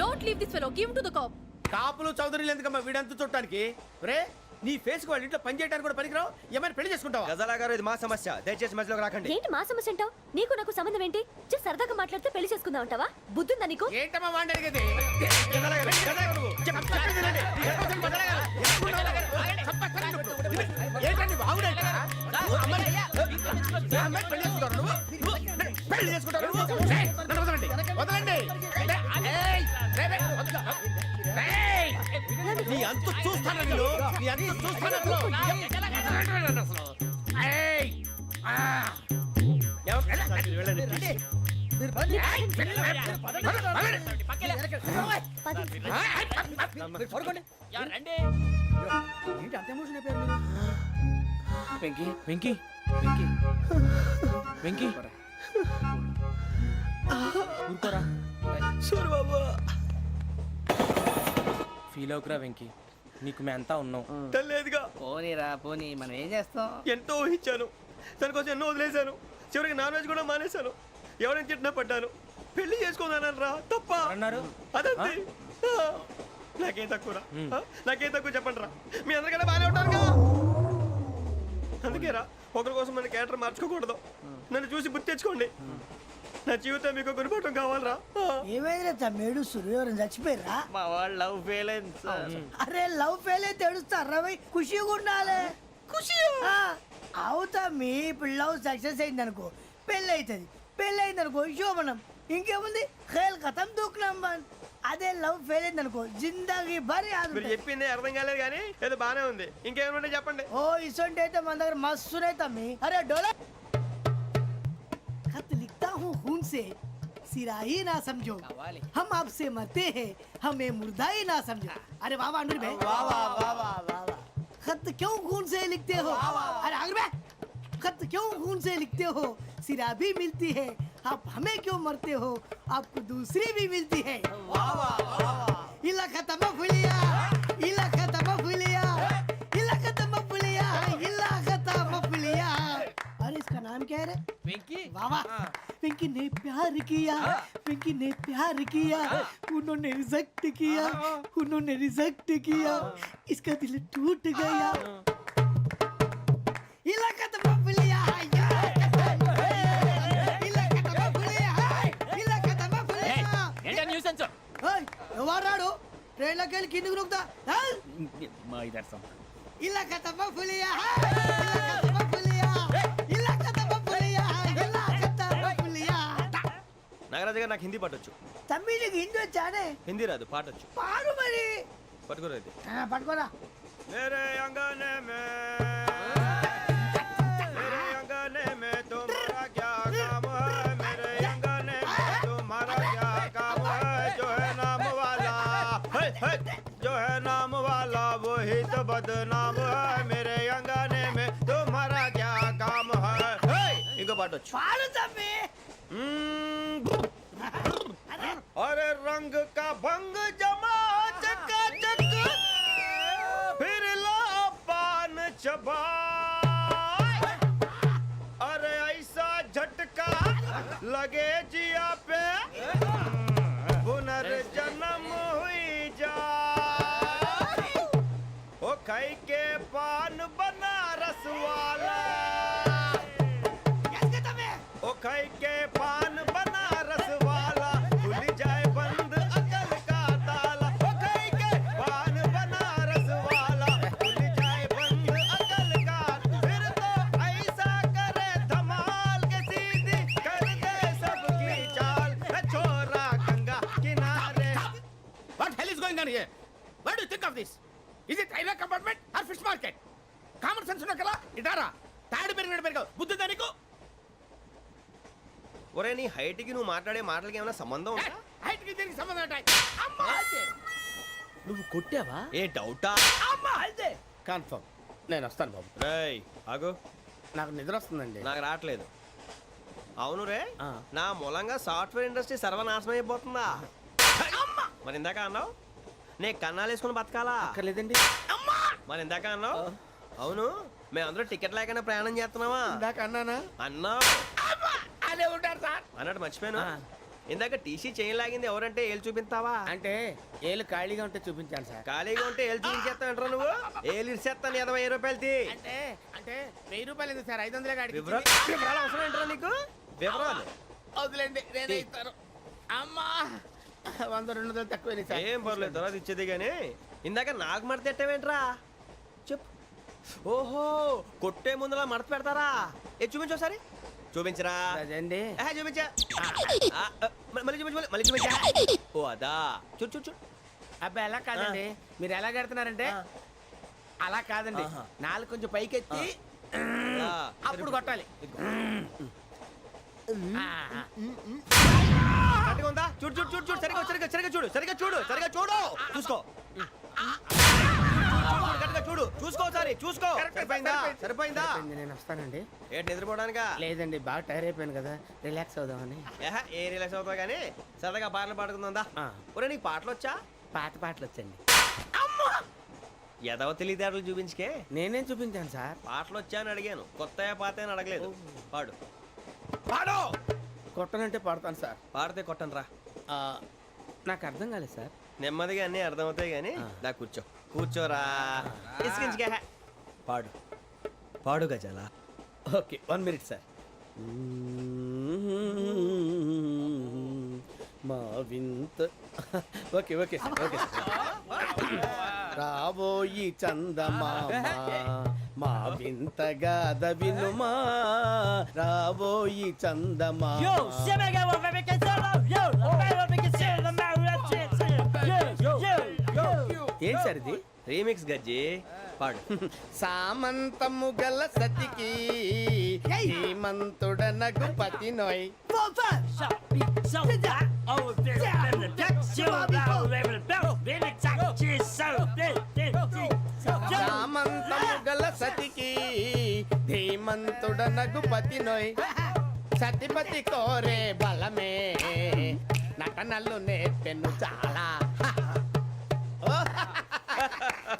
Don't leave this fellow. Give him to the cop. కాపులు చౌదరులు ఎందుకమ్మా వీడంతా చూడటానికి? రే నీ ఫేస్ కు వాళ్ళ ఇంట్లో పని చేయడానికి కూడా పనికిరావు. ఏమైనా పెళ్లి చేసుకుంటావా? గజాలా గారు ఇది మా సమస్య, దయచేసి మధ్యలోకి రాకండి. ఏంటి మా సమస్య అంటావు? నీకు నాకు సంబంధం ఏంటి? జస్ట్ సరదాగా మాట్లాడితే పెళ్లి చేసుకుందాం అంటావా? బుద్ధుందా నీకు? ఏంటమ్మా వాడిని అడిగేది? ఏంటండి బాగుండేట? పెళ్లి చేసుకుంటారు. వదలండి. నీ అంత చూస్తాను నేను, నీ అంత చూస్తాను అసలు. ఏంటి అంత ఎమోషన్ అయిపోయారు మీరు? వెంకీ వెంకీ వెంకీ వెంకీ ఊరుకోరా. సూరిబాబు ఫీల్ అవుకురా వెంకీ, నీకు మేము అంతా ఉన్నాం. తెలియదుగా. పోనీరా పోనీ, మనం ఏం చేస్తాం? ఎంతో ఊహించాను, తన కోసం ఎన్నో వదిలేశాను. చివరికి నాన్ వెజ్ కూడా మానేశాను. ఎవరైనా తిట్టినా పడ్డాను. పెళ్లి చేసుకున్నాను రా, తప్ప అన్నారు. అదంతే. నాకేం తక్కువరా? నాకేం తక్కువ చెప్పండి రా. మీ అందరికన్నా బాగానే ఉంటారుగా. అందుకేరా ఒకరి కోసం మన క్యారెక్టర్ మార్చుకోకూడదు. నన్ను చూసి గుర్తు తెచ్చుకోండి. నా జీవితం మీకు గురిపటం కావాలరా. ఏమైందిరా తమ్మేడు? సూర్యవరం చచ్చిపోయిరా? మా వాళ్ళు లవ్ ఫెయిల్ అయింది సార్. అరే లవ్ ఫెయిల్ అయితే ఏడుస్తారా? ఖుషిగా ఉండాలి. ఖుషి అవుతా. మీ ఇప్పుడు లవ్ సక్సెస్ అయింది అనుకో పెళ్ళి అవుతుంది. పెళ్ళి అయింది అనుకో శోభనం. ఇంకేముంది? ఖేల్ కథం దూకునాం బాన్. అదే లవ్ ఫెయిల్ అయింది అనుకో జిందాగీ భారీ. మీరు చెప్పింది అర్థం కాలేదు కానీ ఏదో బానే ఉంది. ఇంకేమంటే చెప్పండి. ఓ ఇసొంటి అయితే మన దగ్గర మస్తునే తమ్మి. అరే డోలా खत लिखता हूँ खून से, सिरा ही ना समझो, हम आपसे मरते हैं, हमें मुर्दा ही ना समझो. अरे वाह वाह अनुर भाई, वाह वाह वाह वाह वाह. खत क्यों खून से लिखते हो? अरे अनुर भाई, खत क्यों खून से लिखते हो? सिरा भी मिलती है, आप हमें क्यों मरते हो? आपको दूसरी भी मिलती है. वाह वाह वाह. इला खत्म फुलिया, इला खत्म फुलिया, इला खत्म फुलिया, इला खत्म फुलिया. अरे इसका नाम क्या है रे? వెంకీ वाह वाह. पिंकी ने प्यार किया, पिंकी ने प्यार किया, उन्होंने रिजेक्ट किया, उन्होंने रिजेक्ट किया, इसका दिल टूट गया. इलाका तो बबलिया है, इलाका तो बबलिया है, इलाका तो बबलिया. ఏంటా న్యూసెన్స్? ओए ఎవరాడు? ట్రైన్ లోకి వెళ్ళి కిందికి నొక్కుతా. మా ఇదర్సం ఇలాకా तो बबलिया है, इलाका तो बबलिया, इलाका तो बबलिया है, इलाका तो बबलिया. నాగరాజు గారు నాకు హిందీ పాటొచ్చు. తమ్మి నీకు హిందీ వచ్చానే? హిందీ రాదు, పాటొచ్చు. పాడు మరి. పట్టుకోరైతే పట్టుకోరా. मेरे अंगने में मेरे अंगने में तुम्हारा क्या काम है? मेरे अंगने में तुम्हारा क्या काम है? जो है नाम वाला है, जो है नाम वाला वही तो बदनाम है मेरे अंगने में तुम्हारा क्या काम है हे! ఇంకో పాట వచ్చు పాడు తమ్మి. अरे रंग का भंग जमा चकाचक फिर लो पान चबा अरे ऐसा झटका लगे जिया पे पुनर्जन्म हुई जा ओ खाई के पान बनारस वाला ओ खाई के पान बनारस वाला खुल जाए बंद अकल का ताला ओ खाई के पान बनारस वाला खुल जाए बंद अकल का फिर तो ऐसा करे धमाल के सीधी कर दे सबकी चाल ए छोरा गंगा किनारे What hell is going on here? What do you think of this? Is it railway compartment or fish market? Common sense ఉన్న కదా ఇటారా తాడు పెరిగినట్టు పెరగవు బుద్ధి దానికి ఒరే నీ హైట్ కి నువ్వు మాట్లాడే మాటలకి ఏమైనా సంబంధం ఉందా హైట్ కి దీనికి సంబంధం ఉంటాయి అమ్మా అదే నువ్వు కొట్టావా? ఏ డౌటా అమ్మా అదే కన్ఫర్మ్ నేను వస్తాను బాబు రేయ్ ఆగు నాకు నిద్ర వస్తుందండి నాకు రావట్లేదు అవును రే ఆ. నా మూలంగా సాఫ్ట్వేర్ ఇండస్ట్రీ సర్వనాశనం అయిపోతుందా మరి ఇందాక అన్నావు నే కన్నాలు వేసుకుని బతకాలా అక్కర్లేదండి. మరి ఇందాక అన్నావు అవును మేమందరూ టికెట్ లేకుండా ప్రయాణం చేస్తున్నావా ఇందాక అన్నానా అన్నావు అదే ఉంటారు సార్ అన్నట్టు మర్చిపోయాను ఆ. ఇందాక టీసీ చేయి లాగింది ఎవరంటే ఏళ్ళు చూపిస్తావా అంటే ఏళ్ళు ఖాళీగా ఉంటే చూపించాను సార్ ఖాళీగా ఉంటే ఏళ్ళు చూపించేస్తానంటారా నువ్వు ఏళ్ళు ఇచ్చేస్తాను 20 రూపాయలది అంటే అంటే 1000 రూపాయలు ఎందుకు సార్ 500 కాడికి వివరాలు అవసరం ఏంటరా నీకు వివరాలు వదిలేండి నేనే ఇస్తాను అమ్మా 100-200 తక్కువ సార్ ఏం పర్లేదు తర్వాత ఇచ్చేది కానీ ఇందాక నాకు మడత ఎట్టవేంట్రా చెప్పు ఓహో కొట్టే ముందులా మడత పెడతారా ఏ చూపించు ఒకసారి చూపించరా అదండి చూపించా మళ్ళీ చూపించు మళ్ళీ చూపించా ఓ అదా చూడు చూడు చూడు అబ్బాయి ఎలా కాదండి మీరు ఎలా కడుతున్నారంటే అలా కాదండి ఆహా. నాలుగు కొంచెం పైకెత్తి అప్పుడు కొట్టాలి కరెక్ట్గా ఉందా చూడు చూడు చూడు చూడు సరిగా సరిగా సరిగా చూడు సరిగా చూడు సరిగా చూడు చూసుకో కరెక్ట్గా చూడు చూసుకో ఒకసారి చూసుకో సరిపోయిందా సరిపోయిందా సరిపోయింది, నేను వస్తానండి ఏంటి నిద్రపోవడానికా లేదండి బాగా టైర్ అయిపోయాను కదా రిలాక్స్ అవుదామని ఏ రిలాక్స్ అవుతావు కానీ సరదాగా పాటలు పాడుకుందా ఆ. ఒరే నీకు పాటలు వచ్చా పాత పాటలు వచ్చండి ఎదవ తెలివితేటలు చూపించుకే నేనేం చూపించాను సార్ పాటలు వచ్చా అని అడిగాను కొత్త పాత అని అడగలేదు పాడు పాడు కొట్టనంటే పాడతాను సార్ పాడితే కొట్టను రా ఆ, నాకు అర్థం కాలేదు సార్ నెమ్మదిగా అన్నీ అర్థమవుతాయి కానీ దా కూర్చో కూర్చోరా ఇసుకించుకే పాడు పాడు గజాల ఓకే 1 మినిట్ సార్ మా వింత okay okay sir okay sir రాబోయి చందమామ మా వింత గాథ వినుమా రాబోయి చందమామ ఏం సార్ ఇది రీమిక్స్ గజ్జి పాడు సామంతము గల సతికి హేమంతుడనగు పతి నోయ్ సామంతము గల సతికి ధీమంతుడనగు పతి నోయ్ సతిపతి కోరే బలమే నటనలు నేర్పెను చాలా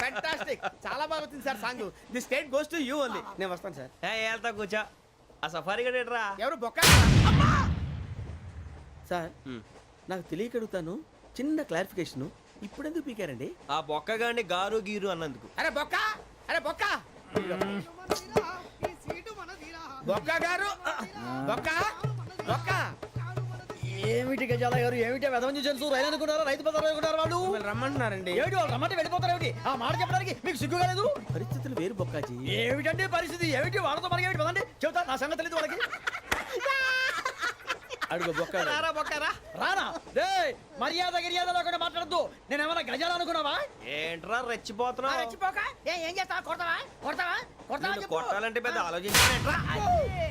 ఫ్యాంటాస్టిక్ చాలా బాగా వచ్చింది sir song the state goes to you only నేను వస్తాను సార్ వెళ్తా కూర్చో ఆ సఫారీ గడేట్రా ఎవరు బొక్క సార్ నాకు తెలియక అడుగుతాను చిన్న క్లారిఫికేషన్ ఇప్పుడు ఎందుకు పీకారండి ఆ బొక్కగాడిని గారు గీరు అన్నందుకు అరే బొక్క అరే బొక్క ఈ సీటు మనదిరా. బొక్క గారు బొక్క బొక్క ఏమిటి గజాల గారు ఏమిటి వెదవని తెలుసు రైలు అనుకున్నారా రైతు బజార్ అనుకున్నారు వాళ్ళు మిమ్మల్ని రమ్మంటున్నారండి ఏమిటి వాళ్ళు రమ్మంటే వెళ్ళిపోతారు ఏమిటి ఆ మాట చెప్పడానికి మీకు సిగ్గు కాలేదు పరిస్థితులు వేరు బొక్కాజీ ఏమిటండి పరిస్థితి ఏమిటి వాళ్ళతో మనకి ఏమిటి పదండి చెబుతా నా సంగతి తెలియదు వాళ్ళకి అడుగు బొక్క రారా బొక్కరా రానా రే మర్యాద గిర్యాద లేకుండా మాట్లాడద్దు నేను ఏమైనా గజాలు అనుకున్నావా ఏంట్రా రెచ్చిపోతున్నావు రెచ్చిపోక ఏం చేస్తావా కొడతావా కొడతావా నిన్ను కొట్టాలంటే పెద్ద ఆలోచించానేంట్రా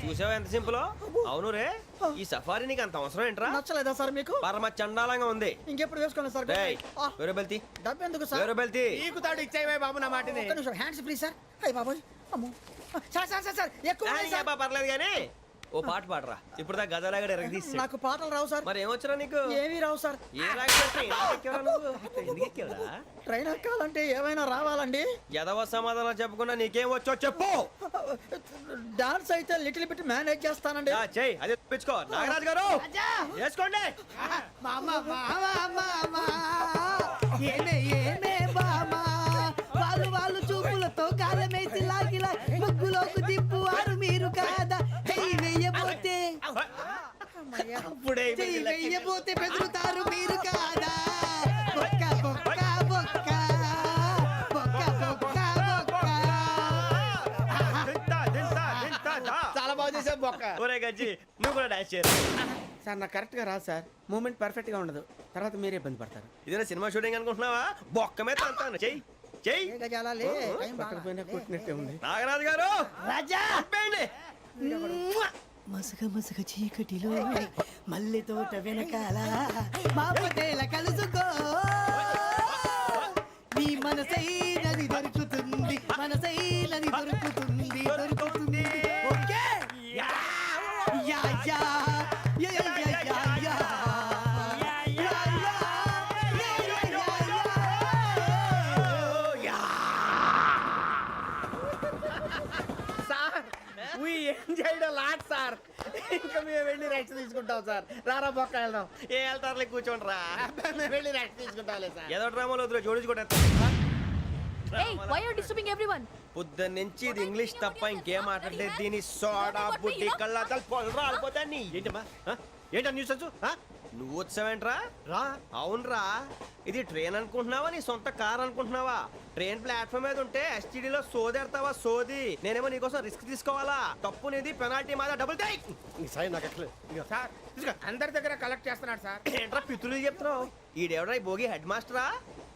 చూసావా ఎంత సింపుల్ అవును రే ఈ సఫారీ నీకు అంత అవసరం ఏంట్రా నచ్చలేదా సార్ మీకు? పరమ చండాలంగా ఉంది ఇంకెప్పుడు వేసుకోండి సార్. డేయ్, వేరే బెల్తి డబ్బు ఎందుకు సార్? వేరే బెల్తి నీకు తాడు ఇచ్చావే బాబు నా మాటని. ఒక్క నిమిషం, హ్యాండ్స్ ఫ్రీ సార్. అయ్య బాబోయ్, అమ్మో. సార్ సార్ సార్ సార్ ఎక్కువ ఉన్నాయి సార్. పర్లేదు కానీ ఓ పాట పాడరా ఇప్పుడు దా గదలాగడ ఎరగదీసి నాకు పాటలు రావు సార్. మరి ఏమొచ్చరా నీకు ఏమీ రావు సార్. ఏ రాకపోతే ఎందుకు ఎక్కావురా ట్రైన్ ఎక్కాలంటే ఏమైనా రావాలండి. ఎదవ సమాధానం చెప్పకుండా నీకేం వచ్చో చెప్పు డాన్స్ అయితే లిటిల్ బిట్ మేనేజ్ చేస్తానండి. చెయ్యి అదే తెప్పించుకో నాగరాజు గారు రాజా వేసుకోండి మామ ఏమే ఏమే బామా వాళ్ళు చూపులతో కాలమేసి లాగిలా ముగ్గులోకి తిప్పువారు మీరు కాదా చెయ్యి వెయ్యబోతే అప్పుడే చెయ్యి వెయ్యబోతే బెదురుతారు మీరు కాదా బొక్క బొక్క బొక్క బొక్క బొక్క బొక్క చాలా బాగా చేసావు బొక్క. ఒరే గజ్జి నువ్వు కూడా డాన్స్ చేయరు సార్ నాకు కరెక్ట్ గా రాదు సార్. మూమెంట్ పర్ఫెక్ట్ గా ఉండదు, తర్వాత మీరే ఇబ్బంది పడతారు. ఇదేనా సినిమా షూటింగ్ అనుకుంటున్నావా బొక్క మీద అంటాను చెయ్యి చెయ్యి పక్కన పోయినా కొట్టినట్టే ఉంది. నాగరాజు గారు రాజా ఆపేయండి. మసక మసక చీకటిలో మల్లె తోట వెనకాల మా పటేల కలుసుకో నీ మనసైనది దొరుకుతుంది మనసైనది దొరుకుతుంది దొరుకుతుంది okay yeah yeah yeah yeah yeah yeah yeah sir we enjoyed a lot sir. ఇంకా మేము వెళ్ళి రెస్ట్ తీసుకుంటాం సార్. రారా బొక్క వెళ్దాం. ఏ వెళ్తారులే కూర్చోండి రా మేము వెళ్ళి రెస్ట్ తీసుకుంటాంలే సార్. ఏదో డ్రామాలో వద్దు జోడించుకుంటా Hey, why are you disturbing everyone? పొద్దున్న నుంచి ఇది ఇంగ్లీష్ తప్ప ఇంకేం మాట్లాడలేదు దీని సోడా బుద్ధి కళ్ళ పొలరా రాలిపోతా నీ ఏంటమ్మా ఏంటా న్యూస్ నువ్వు వచ్చావేంట్రా రా అవునరా ఇది ట్రైన్ అనుకుంటున్నావా నీ సొంత కార్ అనుకుంటున్నావా ట్రైన్ ప్లాట్ఫామ్ మీద ఉంటే ఎస్టీడీలో సోదేడతావా సోది నేనేమో నీకోసం రిస్క్ తీసుకోవాలా తప్పు నీది పెనాల్టీ మాదా డబుల్ టై ఈ సాయి నాకు ఎక్కలేదు ఇదిగో. సార్ తీసుకో. అందరి దగ్గర కలెక్ట్ చేస్తున్నాడు సార్. ఏంట్రా పితులు చెప్తున్నావు ఈడెవడ్రా ఈ భోగి హెడ్ మాస్టరా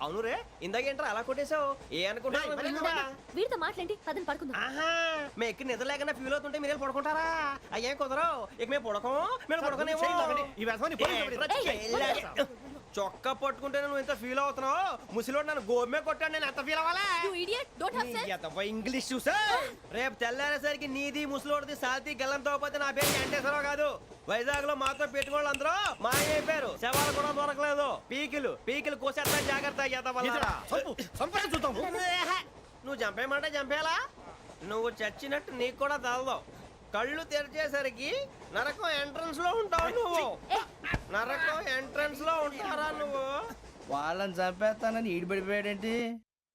అవును రే ఇందాకేంట్రా అలా కొట్టేశావు ఏ అనుకుంటున్నావు వీరితో మాట్లాడి అతను పడుకుందాం. ఆహా మేము ఎక్కడ నిద్ర లేకుండా ఫీల్ అవుతుంటే మీరేం పడుకుంటారా అయ్యేం కుదరవు ఇక మేము పడకం మేము పడకనేమో ఈ వ్యసనాన్ని పోలీసులు చొక్కా పట్టుకుంటే నువ్వు ఎంత ఫీల్ అవుతున్నావు ముసలివాడు నన్ను గోమే కొట్టాడు నేను ఎంత ఫీల్ అవ్వాలా You idiot! Don't have sense! English చూసా రేపు తెల్లారేసరికి నీది ముసలోడిది సాతి గల్లంతో పోతే నా పేరు వెంకటేశ్వరరావు కాదు వైజాగ్ లో మాతో పెట్టుకోళ్ళు అందరూ మాయైపోయారు శవాలు కూడా దొరకలేదు పీకిలు కోసేస్తా జాగ్రత్త చూద్దాం నువ్వు చంపేయమంటే చంపేలా నువ్వు చచ్చినట్టు నీకు కూడా తగదు కళ్ళు తెరిచేసరికి నరకం ఎంట్రన్స్ లో ఉంటావు నువ్వు నరకం ఎంట్రన్స్ లో ఉంటారా నువ్వు వాళ్ళని చంపేస్తానని ఈడిపడిపోయాడేంటి?